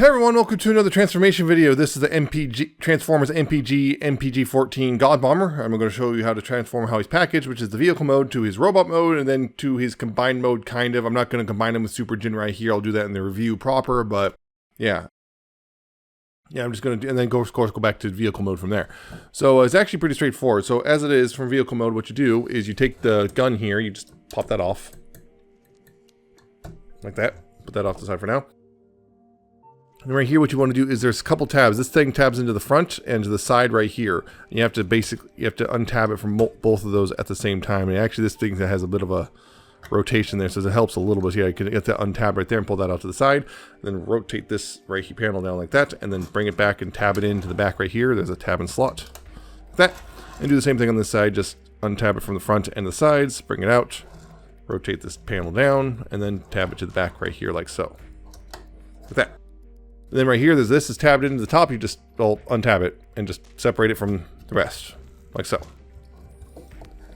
Hey everyone, welcome to another transformation video. This is the Transformers MPG-14 God Bomber. I'm going to show you how to transform how he's packaged, which is the vehicle mode to his robot mode and then to his combined mode, kind of. I'm not going to combine him with Super Ginrai here. I'll do that in the review proper, but yeah. Yeah, I'm just going to, and then of course, go back to vehicle mode from there. So it's actually pretty straightforward. So as it is from vehicle mode, what you do is you take the gun here, you just pop that off. Like that. Put that off to the side for now. And right here, what you want to do is there's a couple tabs. This thing tabs into the front and to the side right here. And you have to untab it from both of those at the same time. And actually, this thing has a bit of a rotation there, so it helps a little bit. So yeah, you can get that untab right there and pull that out to the side. And then rotate this right here panel down like that, and then bring it back and tab it into the back right here. There's a tab and slot, like that. And do the same thing on this side. Just untab it from the front and the sides, bring it out, rotate this panel down, and then tab it to the back right here like so, like that. And then right here, this is tabbed into the top. You just untab it and just separate it from the rest, like so.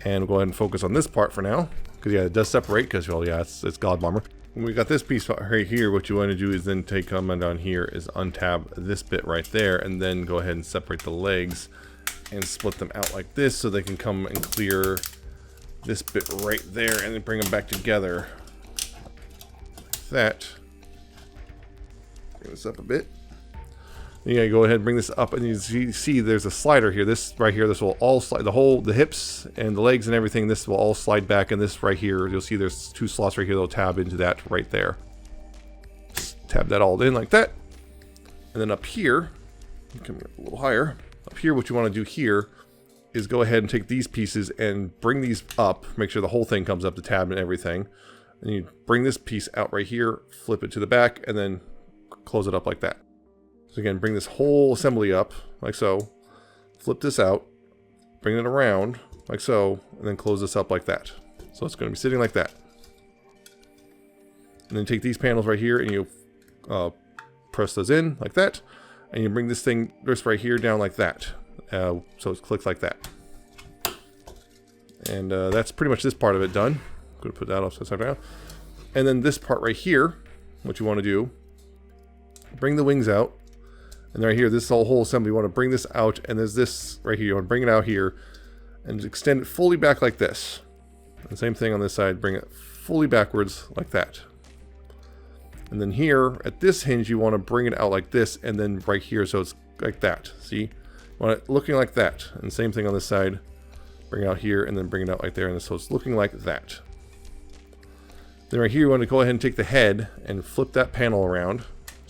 And we'll go ahead and focus on this part for now, because yeah, it does separate. Because well, yeah, it's God Bomber. When we got this piece right here, what you want to do is then come down here, is untab this bit right there, and then go ahead and separate the legs and split them out like this, so they can come and clear this bit right there, and then bring them back together like that. Bring this up a bit. Then you gotta go ahead and bring this up, and you see there's a slider here. This right here, this will all slide, the hips and the legs and everything. This will all slide back, and this right here, you'll see there's two slots right here that'll tab into that right there. Just tab that all in like that, and then up here, come a little higher. Up here, what you want to do here is go ahead and take these pieces and bring these up. Make sure the whole thing comes up, the tab and everything. And you bring this piece out right here, flip it to the back, and then close it up like that. So again, bring this whole assembly up like so, flip this out, bring it around like so, and then close this up like that. So it's going to be sitting like that. And then take these panels right here and you press those in like that, and you bring this right here down like that. So it clicks like that. And that's pretty much this part of it done. I'm going to put that upside down. And then this part right here, what you want to do, bring the wings out, and right here, this whole assembly, you want to bring this out, and there's this right here, you want to bring it out here and extend it fully back like this. And same thing on this side, bring it fully backwards like that. And then here at this hinge, you want to bring it out like this, and then right here, so it's like that. See, you want it looking like that. And same thing on this side, bring it out here and then bring it out like there, and so it's looking like that. Then right here, you want to go ahead and take the head and flip that panel around.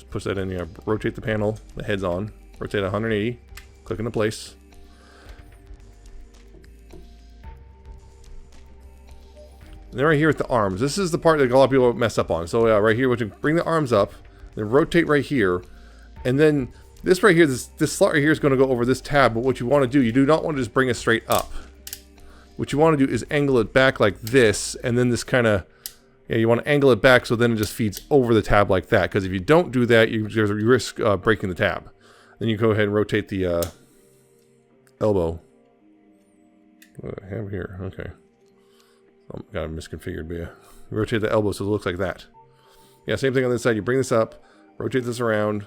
Push that in, rotate the panel, the head's on, rotate 180, click into place. And then right here with the arms, this is the part that a lot of people mess up on. So right here, we bring the arms up, then rotate right here, and then this right here, this slot right here is going to go over this tab, but what you want to do, you do not want to just bring it straight up. What you want to do is angle it back like this, and then this kind of, yeah, you want to angle it back so then it just feeds over the tab like that. Because if you don't do that, you risk breaking the tab. Then you go ahead and rotate the elbow. What do I have here? Okay. Oh, got it misconfigured, but yeah. Rotate the elbow so it looks like that. Yeah, same thing on this side. You bring this up, rotate this around.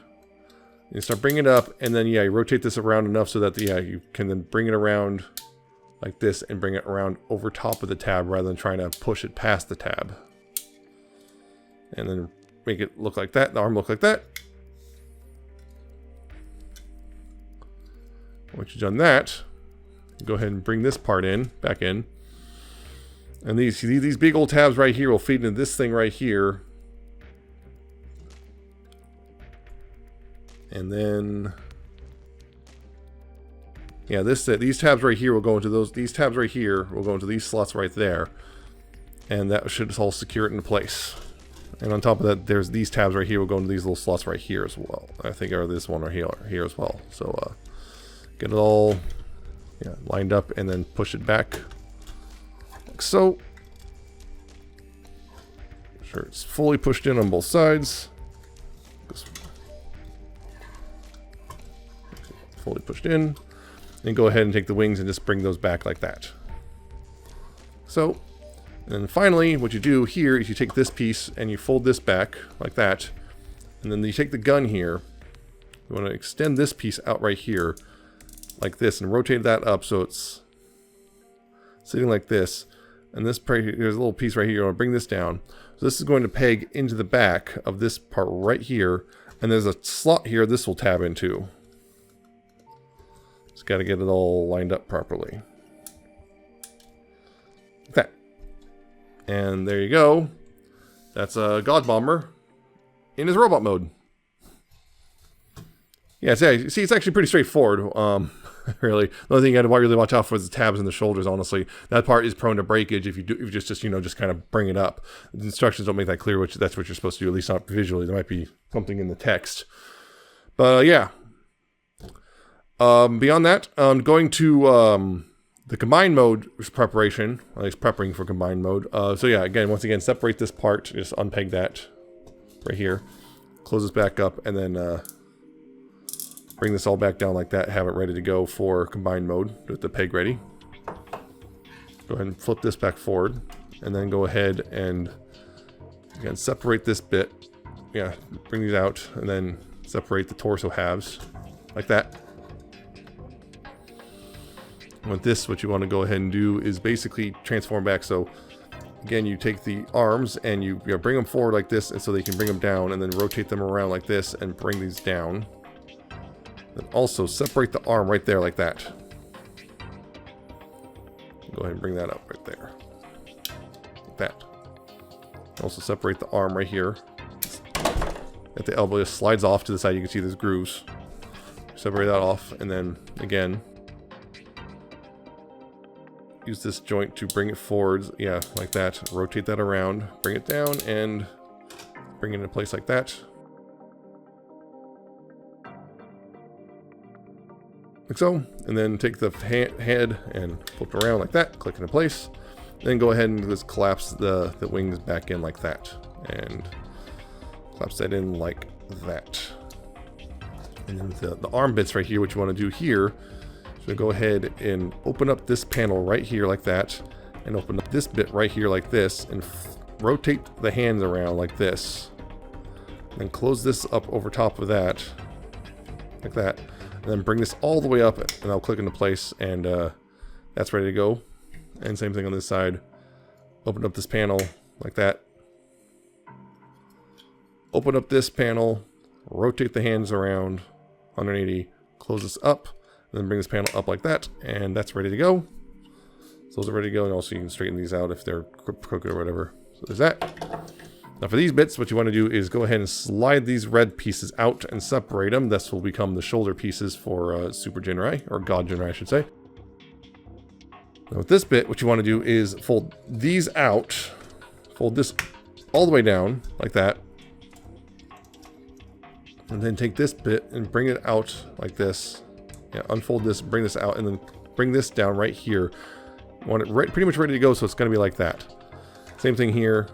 You start bringing it up, and then yeah, you rotate this around enough so that you can then bring it around like this and bring it around over top of the tab rather than trying to push it past the tab. And then make it look like that, the arm look like that. Once you've done that, go ahead and bring this part back in. And these big old tabs right here will feed into this thing right here. And then, yeah, these tabs right here will go into these tabs right here will go into these slots right there. And that should all secure it into place. And on top of that, there's these tabs right here will go into these little slots right here as well. I think, or this one right here as well. So get it all lined up and then push it back like so. Make sure it's fully pushed in on both sides. Fully pushed in. Then go ahead and take the wings and just bring those back like that. So. And then finally, what you do here is you take this piece and you fold this back like that. And then you take the gun here. You want to extend this piece out right here, like this, and rotate that up so it's sitting like this. And this, there's a little piece right here. You want to bring this down. So this is going to peg into the back of this part right here. And there's a slot here this will tab into. Just got to get it all lined up properly. Like that. And there you go. That's a God Bomber in his robot mode. Yeah, see, it's actually pretty straightforward. Really, the only thing you got to really watch out for is the tabs and the shoulders. Honestly, that part is prone to breakage if you just kind of bring it up. The instructions don't make that clear, which that's what you're supposed to do. At least not visually. There might be something in the text, but yeah. Beyond that, going to the combined mode preparation, at least prepping for combined mode. So yeah, once again, separate this part. Just unpeg that right here. Close this back up, and then bring this all back down like that. Have it ready to go for combined mode with the peg ready. Go ahead and flip this back forward, and then go ahead and again separate this bit. Yeah, bring these out, and then separate the torso halves like that. With this, what you want to go ahead and do is basically transform back. So again, you take the arms and you bring them forward like this, and so they can bring them down, and then rotate them around like this and bring these down. Then also separate the arm right there like that. Go ahead and bring that up right there. Like that. Also separate the arm right here. At the elbow, it slides off to the side. You can see there's grooves. Separate that off, and then again, use this joint to bring it forwards. Yeah, like that. Rotate that around. Bring it down and bring it into place like that. Like so, and then take the head and flip it around like that, click into place. Then go ahead and just collapse the wings back in like that, and collapse that in like that. And then the arm bits right here, what you want to do here, so go ahead and open up this panel right here like that, and open up this bit right here like this, and rotate the hands around like this. Then close this up over top of that, like that. And then bring this all the way up, and I'll click into place, and that's ready to go. And same thing on this side. Open up this panel like that. Open up this panel, rotate the hands around 180, close this up, and then bring this panel up like that, and that's ready to go. So those are ready to go, and also you can straighten these out if they're crooked or whatever. So there's that. Now for these bits, what you want to do is go ahead and slide these red pieces out and separate them. This will become the shoulder pieces for Super Ginrai, or God Ginrai I should say. Now with this bit, what you want to do is fold these out, fold this all the way down like that, and then take this bit and bring it out like this. Yeah, unfold this, bring this out, and then bring this down right here. You want it pretty much ready to go, so it's going to be like that. Same thing here.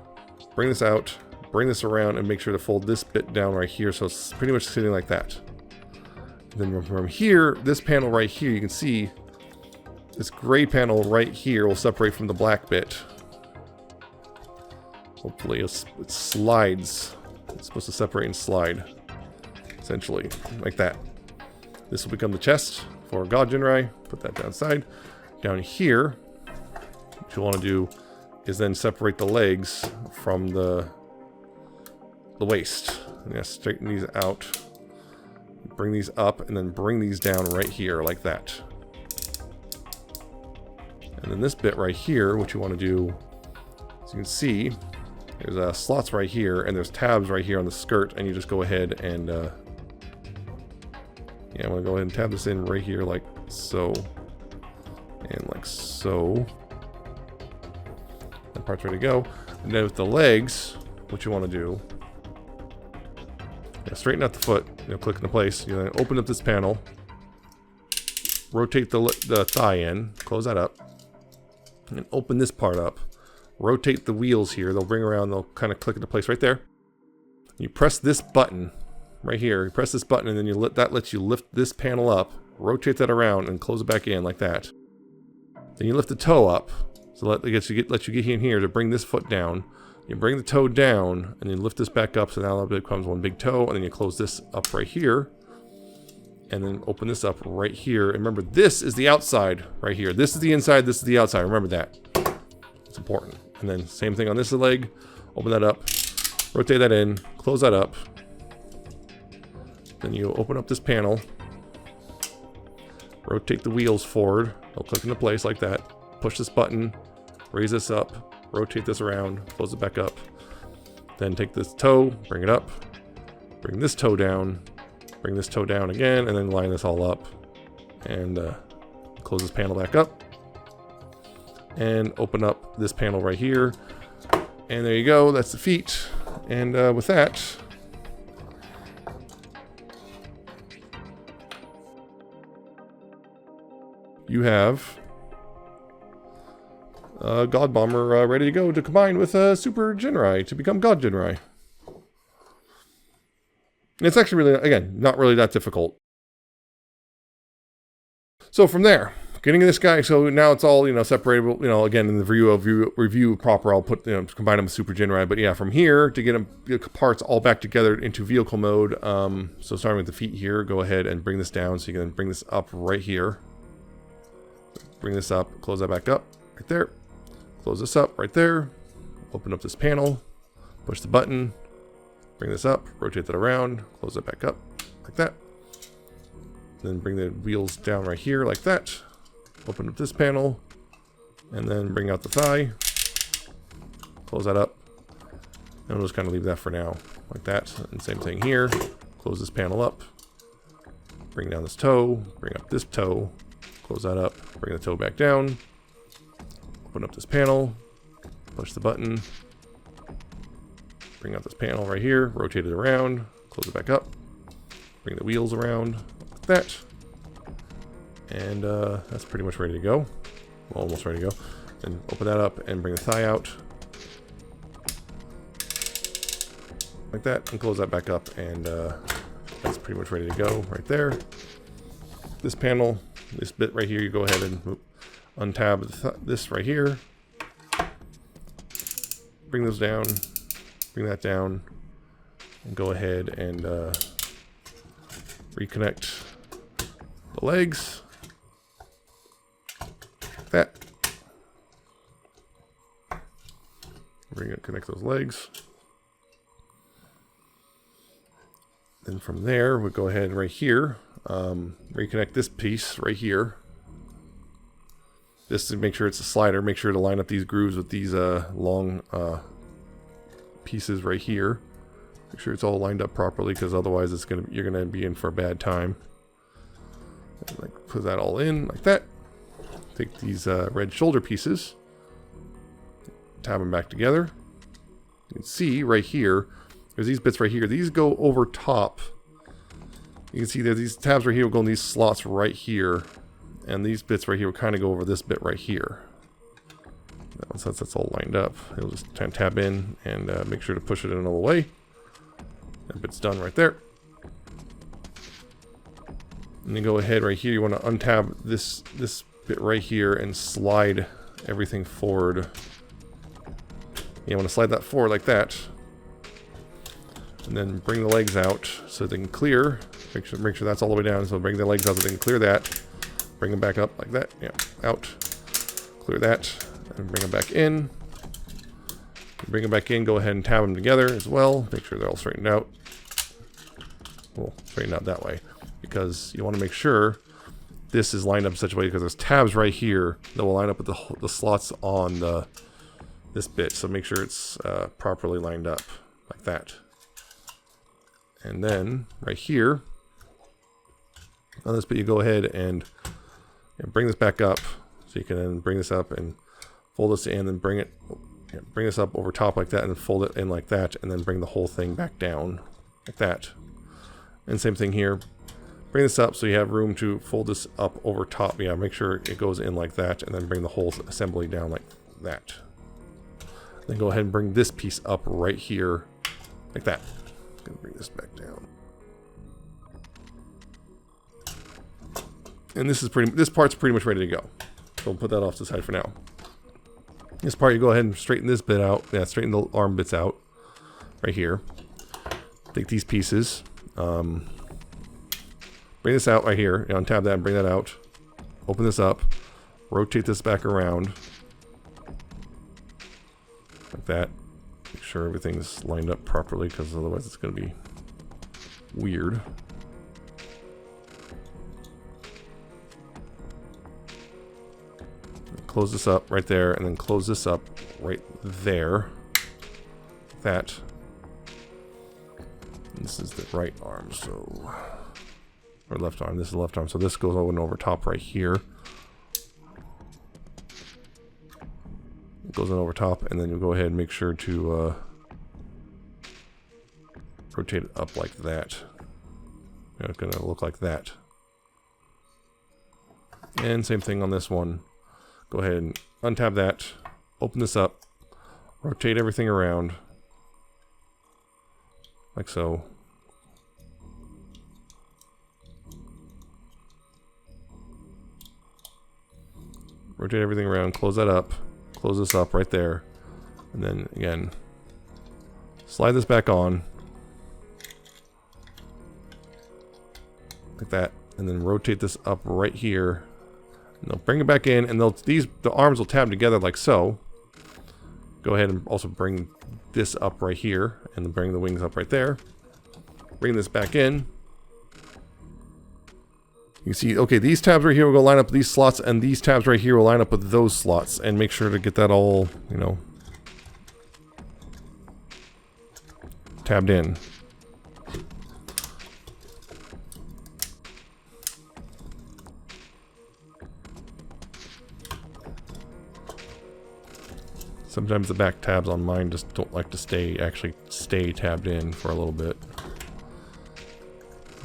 Bring this out, bring this around, and make sure to fold this bit down right here, so it's pretty much sitting like that. And then from here, this panel right here, you can see this gray panel right here will separate from the black bit. Hopefully it slides. It's supposed to separate and slide, essentially, like that. This will become the chest for God Ginrai. Put that downside. Down here, what you want to do is then separate the legs from the waist. Yeah, straighten these out, bring these up, and then bring these down right here like that. And then this bit right here, what you want to do, as you can see, there's slots right here, and there's tabs right here on the skirt, and you just go ahead and yeah, I'm gonna go ahead and tab this in right here like so, and like so. That part's ready to go. And then with the legs, what you want to do, straighten out the foot, click into place. You then open up this panel, rotate the thigh in, close that up, and open this part up. Rotate the wheels here. They'll bring around. They'll kind of click into place right there. You press this button right here. You press this button, and then that lets you lift this panel up, rotate that around, and close it back in like that. Then you lift the toe up. So lets you get in here to bring this foot down. You bring the toe down, and then lift this back up, so now it becomes one big toe, and then you close this up right here, and then open this up right here. And remember, this is the outside right here. This is the inside, this is the outside. Remember that. It's important. And then same thing on this leg. Open that up, rotate that in, close that up. Then you open up this panel, rotate the wheels forward. They'll click into place like that. Push this button, raise this up, rotate this around, close it back up. Then take this toe, bring it up, bring this toe down, bring this toe down again, and then line this all up. And close this panel back up. And open up this panel right here. And there you go, that's the feet. And with that, you have God Bomber ready to go to combine with Super Ginrai to become God Ginrai. It's actually really, again, not really that difficult. So from there, getting this guy, so now it's all, separatable, again, in the review proper, I'll put, combine them with Super Ginrai. But yeah, from here, to get them parts all back together into vehicle mode, so starting with the feet here, go ahead and bring this down, so you can bring this up right here. Bring this up, close that back up, right there. Close this up right there. Open up this panel, push the button, bring this up, rotate that around, close it back up, like that. Then bring the wheels down right here, like that. Open up this panel, and then bring out the thigh. Close that up. And we'll just kind of leave that for now, like that. And same thing here. Close this panel up. Bring down this toe, bring up this toe. Close that up, bring the toe back down. Open up this panel, push the button, bring out this panel right here, rotate it around, close it back up, bring the wheels around, like that. And that's pretty much ready to go. Well, almost ready to go. Then open that up and bring the thigh out. Like that, and close that back up, and that's pretty much ready to go right there. This panel, this bit right here, you go ahead and untab this right here. Bring those down, bring that down, and go ahead and reconnect the legs. Like that. Connect those legs. Then from there, we'll go ahead right here, reconnect this piece right here. Just to make sure it's a slider, make sure to line up these grooves with these long pieces right here. Make sure it's all lined up properly, because otherwise you're gonna be in for a bad time. And like put that all in like that. Take these red shoulder pieces, tab them back together. You can see right here, there's these bits right here. These go over top. You can see that these tabs right here will go in these slots right here. And these bits right here will kind of go over this bit right here. Once that's all lined up, it'll just tab in and make sure to push it in all the way. That bit's done right there. And then go ahead right here. You want to untab this bit right here and slide everything forward. You want to slide that forward like that. And then bring the legs out so they can clear. Make sure that's all the way down. So bring the legs out so they can clear that. Bring them back up like that. Yeah, out. Clear that. And bring them back in. Bring them back in. Go ahead and tab them together as well. Make sure they're all straightened out. Well, straightened out that way. Because you want to make sure this is lined up in such a way, because there's tabs right here that will line up with the slots on this bit. So make sure it's properly lined up like that. And then right here on this bit, you go ahead and bring this back up, so you can then bring this up and fold this in, and bring this up over top like that, and fold it in like that, and then bring the whole thing back down like that. And same thing here. Bring this up so you have room to fold this up over top. Yeah, make sure it goes in like that, and then bring the whole assembly down like that. Then go ahead and bring this piece up right here like that. I'm gonna bring this back down. And this part's pretty much ready to go. So we'll put that off to the side for now. This part, you go ahead and straighten this bit out. Yeah, straighten the arm bits out. Right here. Take these pieces. Bring this out right here. Untab that and bring that out. Open this up. Rotate this back around. Like that. Make sure everything's lined up properly, because otherwise it's going to be weird. Close this up right there, and then close this up right there. That. And this is the right arm, so... Or left arm. This is the left arm, so this goes over top right here. It goes in over top, and then you go ahead and make sure to rotate it up like that. Yeah, it's going to look like that. And same thing on this one. Go ahead and untab that, open this up, rotate everything around, like so. Rotate everything around, close that up, close this up right there, and then again, slide this back on, like that, and then rotate this up right here. And they'll bring it back in, and the arms will tab together like so. Go ahead and also bring this up right here, and then bring the wings up right there. Bring this back in. You see, okay, these tabs right here will go line up with these slots, and these tabs right here will line up with those slots, and make sure to get that all, you know, tabbed in. Sometimes the back tabs on mine just don't like to actually stay tabbed in for a little bit.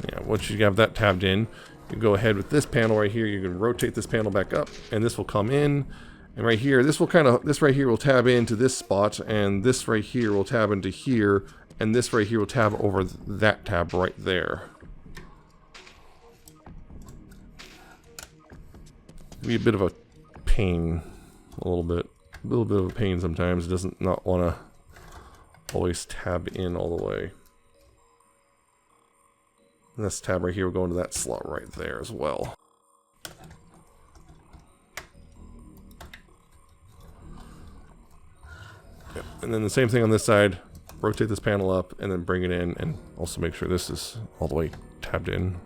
Yeah, once you have that tabbed in, you go ahead with this panel right here. You can rotate this panel back up, and this will come in. And right here, this right here will tab into this spot, and this right here will tab into here, and this right here will tab over that tab right there. Be a bit of a pain, a little bit of a pain sometimes. It doesn't not want to always tab in all the way. And this tab right here will go into that slot right there as well. Yep. And then the same thing on this side. Rotate this panel up and then bring it in, and also make sure this is all the way tabbed in.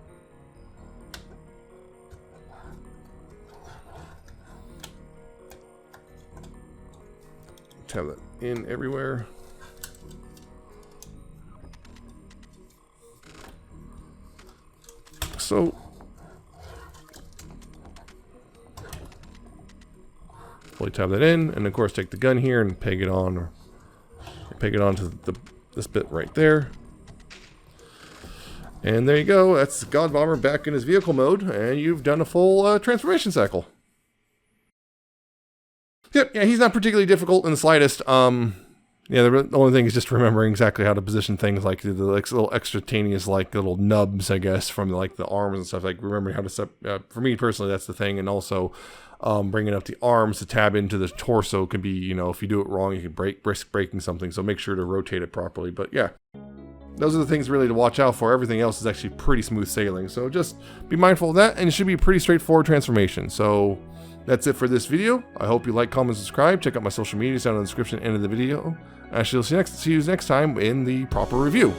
Tab that in everywhere. So fully tab that in, and of course take the gun here and peg it on, or peg it onto this bit right there. And there you go. That's God Bomber back in his vehicle mode, and you've done a full transformation cycle. Yep, yeah, he's not particularly difficult in the slightest. Yeah, the only thing is just remembering exactly how to position things, like the little extraneous, like little nubs, I guess, from like the arms and stuff. Like remembering how to for me personally, that's the thing. And also bringing up the arms to tab into the torso can be, you know, if you do it wrong, you can risk breaking something. So make sure to rotate it properly. But yeah, those are the things really to watch out for. Everything else is actually pretty smooth sailing. So just be mindful of that, and it should be a pretty straightforward transformation. So that's it for this video. I hope you like, comment, subscribe. Check out my social media down in the description end of the video. I shall see you next time in the proper review.